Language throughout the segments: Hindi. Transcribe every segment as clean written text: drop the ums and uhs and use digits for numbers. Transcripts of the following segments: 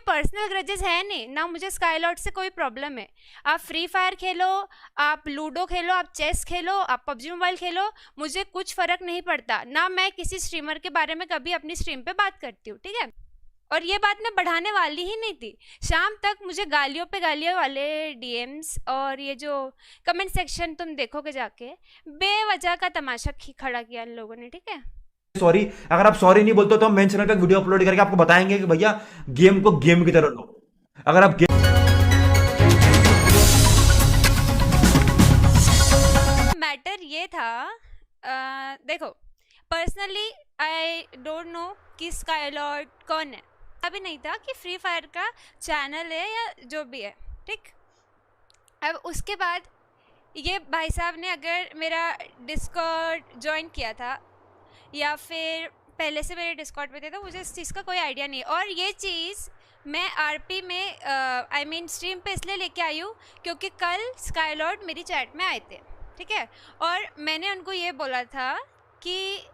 पर्सनल ग्रजेस है नहीं ना, मुझे स्काईलॉर्ड से कोई प्रॉब्लम है। आप फ्री फायर खेलो, आप लूडो खेलो, आप चेस खेलो, आप पबजी मोबाइल खेलो, मुझे कुछ फ़र्क नहीं पड़ता ना। मैं किसी स्ट्रीमर के बारे में कभी अपनी स्ट्रीम पे बात करती हूँ, ठीक है। और ये बात मैं बढ़ाने वाली ही नहीं थी। शाम तक मुझे गालियों पे गालियों वाले डीएम्स और ये जो कमेंट सेक्शन तुम देखोगे जाके, बेवजह का तमाशा खड़ा किया इन लोगों ने, ठीक है। सॉरी, अगर आप सॉरी नहीं बोलते तो हम मेन चैनल पे वीडियो अपलोड करके आपको बताएंगे कि भैया गेम को गेम की तरह लो। अगर आप मैटर ये था, देखो पर्सनली आई डोंट नो कि स्काईलॉर्ड कौन है। अभी नहीं था कि फ्री फायर का चैनल है या जो भी है, ठीक। अब उसके बाद ये भाई साहब ने अगर मेरा डिस्कॉर्ड ज्वाइन किया था या फिर पहले से मेरे डिस्कॉर्ड पे थे, तो मुझे इस चीज़ का कोई आइडिया नहीं। और ये चीज़ मैं आरपी में आई मीन स्ट्रीम पे इसलिए लेके आई हूँ क्योंकि कल स्काईलॉर्ड मेरी चैट में आए थे, ठीक है। और मैंने उनको ये बोला था कि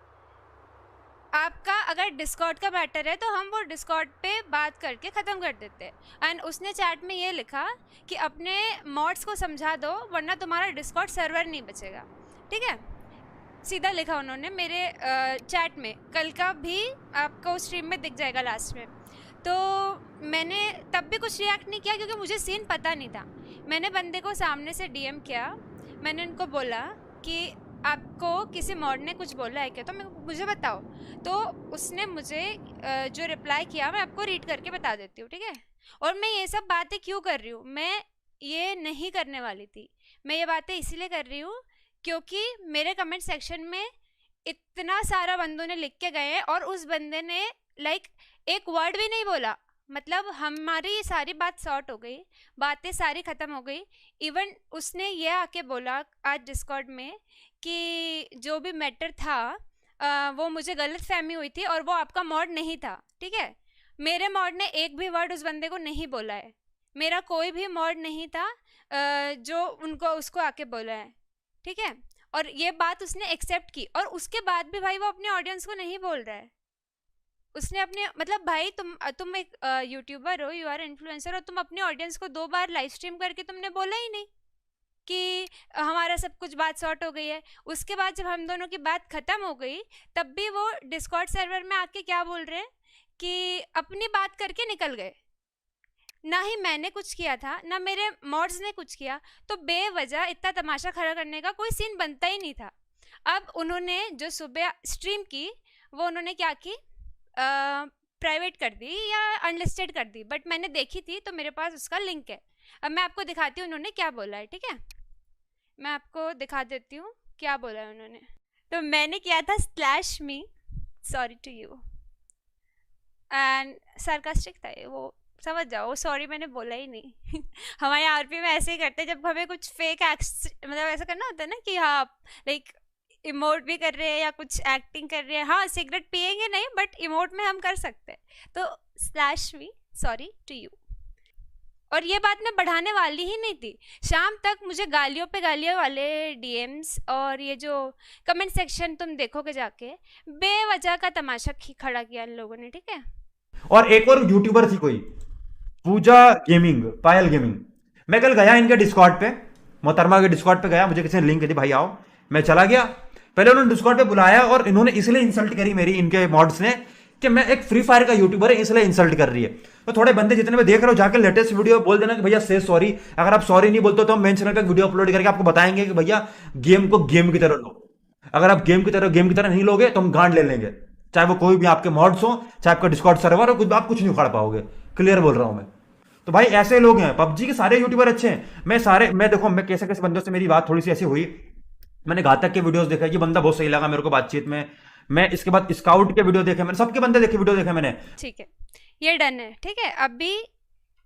आपका अगर डिस्कॉर्ड का मैटर है तो हम वो डिस्कॉर्ड पे बात करके ख़त्म कर देते हैं। एंड उसने चैट में ये लिखा कि अपने मॉड्स को समझा दो वरना तुम्हारा डिस्कॉर्ड सर्वर नहीं बचेगा, ठीक है। सीधा लिखा उन्होंने मेरे चैट में। कल का भी आपको स्ट्रीम में दिख जाएगा लास्ट में। तो मैंने तब भी कुछ रिएक्ट नहीं किया क्योंकि मुझे सीन पता नहीं था। मैंने बंदे को सामने से डीएम किया, मैंने उनको बोला कि आपको किसी मॉड ने कुछ बोला है क्या, तो मुझे बताओ। तो उसने मुझे जो रिप्लाई किया मैं आपको रीड करके बता देती हूँ, ठीक है। और मैं ये सब बातें क्यों कर रही हूँ, मैं ये नहीं करने वाली थी। मैं ये बातें इसीलिए कर रही हूँ क्योंकि मेरे कमेंट सेक्शन में इतना सारा बंदों ने लिख के गए हैं और उस बंदे ने लाइक एक वर्ड भी नहीं बोला। मतलब हमारी सारी बात सॉर्ट हो गई, बातें सारी ख़त्म हो गई। इवन उसने ये आके बोला आज डिस्कॉर्ड में कि जो भी मैटर था वो मुझे गलत फहमी हुई थी और वो आपका मॉड नहीं था, ठीक है। मेरे मॉड ने एक भी वर्ड उस बंदे को नहीं बोला है। मेरा कोई भी मॉड नहीं था जो उनको उसको आके बोला है, ठीक है। और ये बात उसने एक्सेप्ट की और उसके बाद भी भाई वो अपने ऑडियंस को नहीं बोल रहा है। उसने अपने मतलब भाई तुम एक यूट्यूबर हो, यू आर इन्फ्लुएंसर और तुम अपने ऑडियंस को 2 बार लाइव स्ट्रीम करके तुमने बोला ही नहीं कि हमारा सब कुछ बात सॉर्ट हो गई है। उसके बाद जब हम दोनों की बात ख़त्म हो गई तब भी वो डिस्कॉर्ड सर्वर में आके क्या बोल रहे हैं कि अपनी बात करके निकल गए। ना ही मैंने कुछ किया था ना मेरे मॉड्स ने कुछ किया, तो बेवजह इतना तमाशा खड़ा करने का कोई सीन बनता ही नहीं था। अब उन्होंने जो सुबह स्ट्रीम की वो उन्होंने क्या की, प्राइवेट कर दी या अनलिस्टेड कर दी, बट मैंने देखी थी तो मेरे पास उसका लिंक है। अब मैं आपको दिखाती हूँ उन्होंने क्या बोला है, ठीक है। मैं आपको दिखा देती हूँ क्या बोला है उन्होंने। तो मैंने किया था /me sorry to you and sarcastic था ये, वो समझ जाओ, सॉरी मैंने बोला ही नहीं। हमारे आरपी में ऐसे ही करते हैं जब हमें कुछ फेक मतलब ऐसा करना होता है ना कि हाँ लाइक इमोट भी कर रहे हैं या कुछ एक्टिंग कर रहे हैं। हाँ सिगरेट पिएंगे नहीं बट इमोट में हम कर सकते हैं। तो /me सॉरी टू यू। और ये बात मैं बढ़ाने वाली ही नहीं थी। शाम तक मुझे गालियों पे गालियों वाले डीएम्स और ये जो कमेंट सेक्शन तुम देखोगे जाके, बेवजह का तमाशा खड़ा किया इन लोगों ने, ठीक है। और एक और यूट्यूबर थी कोई, पूजा गेमिंग, पायल गेमिंग। मैं कल गया इनके डिस्कॉर्ड पे, मोहतरमा के डिस्कॉर्ड पे गया, मुझे किसी ने लिंक दी, भाई आओ। मैं चला गया। पहले उन्होंने डिस्कॉर्ड पे बुलाया और इन्होंने इसलिए इंसल्ट करी मेरी, इनके मॉड्स ने, कि मैं एक फ्री फायर का यूट्यूबर है इसलिए इंसल्ट कर रही है। तो थोड़े बंदे जितने मैं देख रहा हूँ जाके लेटेस्ट वीडियो बोल देना कि भैया से सॉरी। अगर आप सॉरी नहीं बोलते तो हम मेन चैनल पे वीडियो अपलोड करके आपको बताएंगे कि भैया गेम को गेम की तरह लो। अगर आप गेम की तरह नहीं लोगे तो हम गांड ले लेंगे, चाहे वो कोई भी आपके मॉड्स हो, चाहे आपका डिस्कॉर्ड सर्वर हो, कुछ आप कुछ नहीं उखाड़ पाओगे। क्लियर बोल रहा हूं मैं। तो भाई ऐसे लोग हैं। पबजी के सारे यूट्यूबर अच्छे हैं। मैं देखो, मैं कैसे कैसे बंदों से मेरी बात थोड़ी सी ऐसी हुई। मैंने घातक के वीडियोस देखे, ये बंदा बहुत सही लगा मेरे को बातचीत में। मैं इसके बाद स्काउट के वीडियो देखे, मैंने सबके बंदे देखे, वीडियो देखे मैंने। ठीक है ये डन है, ठीक है। अभी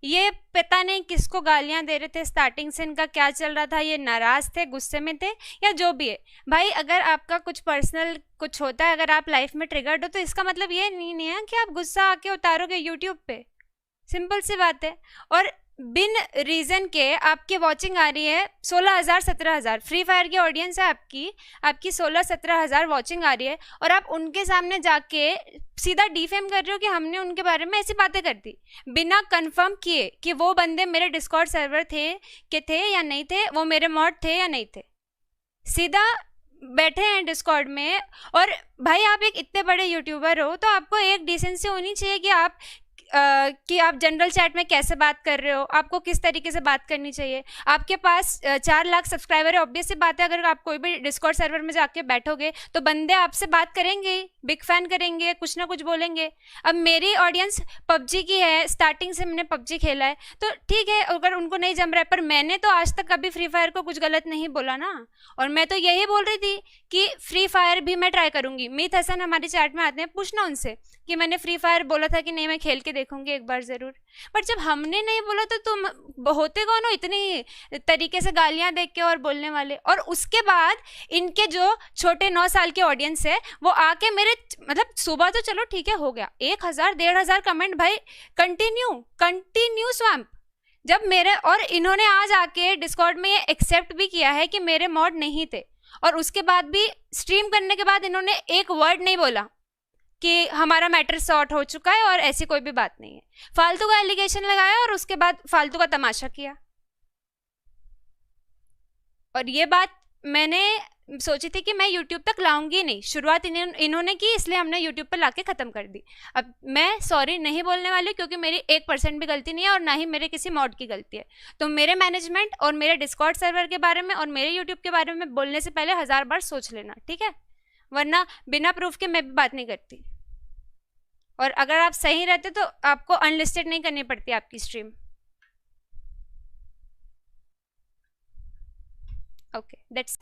ये पता नहीं किसको गालियां दे रहे थे, स्टार्टिंग से इनका क्या चल रहा था, ये नाराज थे, गुस्से में थे या जो भी है। भाई अगर आपका कुछ पर्सनल कुछ होता है, अगर आप लाइफ में ट्रिगर्ड हो तो इसका मतलब ये नहीं है कि आप गुस्सा आके उतारोगे यूट्यूब पे। सिंपल सी बात है। और बिन रीजन के आपकी वॉचिंग आ रही है 16,000 17,000, फ्री फायर की ऑडियंस है आपकी 16-17,000 वॉचिंग आ रही है, और आप उनके सामने जाके सीधा डिफेम कर रहे हो कि हमने उनके बारे में ऐसी बातें कर दी बिना कंफर्म किए कि वो बंदे मेरे डिस्कॉर्ड सर्वर थे या नहीं थे, वो मेरे मॉड थे या नहीं थे। सीधा बैठे हैं डिस्कॉर्ड में। और भाई आप एक इतने बड़े यूट्यूबर हो तो आपको एक डिसेंसी होनी चाहिए कि आप जनरल चैट में कैसे बात कर रहे हो, आपको किस तरीके से बात करनी चाहिए। आपके पास 4 लाख सब्सक्राइबर है, ऑब्वियस सी बात है अगर आप कोई भी डिस्कॉर्ड सर्वर में जाके बैठोगे तो बंदे आपसे बात करेंगे, बिग फैन करेंगे, कुछ ना कुछ बोलेंगे। अब मेरी ऑडियंस पबजी की है, स्टार्टिंग से मैंने पबजी खेला है, तो ठीक है अगर उनको नहीं जम रहा है, पर मैंने तो आज तक कभी फ्री फायर को कुछ गलत नहीं बोला ना। और मैं तो यही बोल रही थी कि फ्री फायर भी मैं ट्राई करूंगी। मीत हसन हमारे चैट में आते हैं, पूछना उनसे कि मैंने फ्री फायर बोला था कि नहीं, मैं खेल के देखूंगी एक बार ज़रूर। पर जब हमने नहीं बोला तो तुम होते कौन हो इतनी तरीके से गालियां देख के और बोलने वाले। और उसके बाद इनके जो छोटे 9 साल के ऑडियंस है वो आके मेरे मतलब सुबह तो चलो ठीक है हो गया 1,000-1,500 कमेंट, भाई कंटिन्यू स्वैम्प। जब मेरे और इन्होंने आज आके डिस्कॉर्ड में ये एक्सेप्ट भी किया है कि मेरे मॉड नहीं थे, और उसके बाद भी स्ट्रीम करने के बाद इन्होंने एक वर्ड नहीं बोला कि हमारा मैटर सॉर्ट हो चुका है और ऐसी कोई भी बात नहीं है। फालतू का एलिगेशन लगाया और उसके बाद फालतू का तमाशा किया। और ये बात मैंने सोची थी कि मैं YouTube तक लाऊंगी नहीं, शुरुआत इन्होंने की इसलिए हमने YouTube पर लाके ख़त्म कर दी। अब मैं सॉरी नहीं बोलने वाली क्योंकि मेरी 1% भी गलती नहीं है और ना ही मेरे किसी मॉड की गलती है। तो मेरे मैनेजमेंट और मेरे डिस्कॉर्ड सर्वर के बारे में और मेरे YouTube के बारे में बोलने से पहले 1000 बार सोच लेना, ठीक है? वरना बिना प्रूफ के मैं भी बात नहीं करती। और अगर आप सही रहते तो आपको अनलिस्टेड नहीं करनी पड़ती आपकी स्ट्रीम। Okay, that's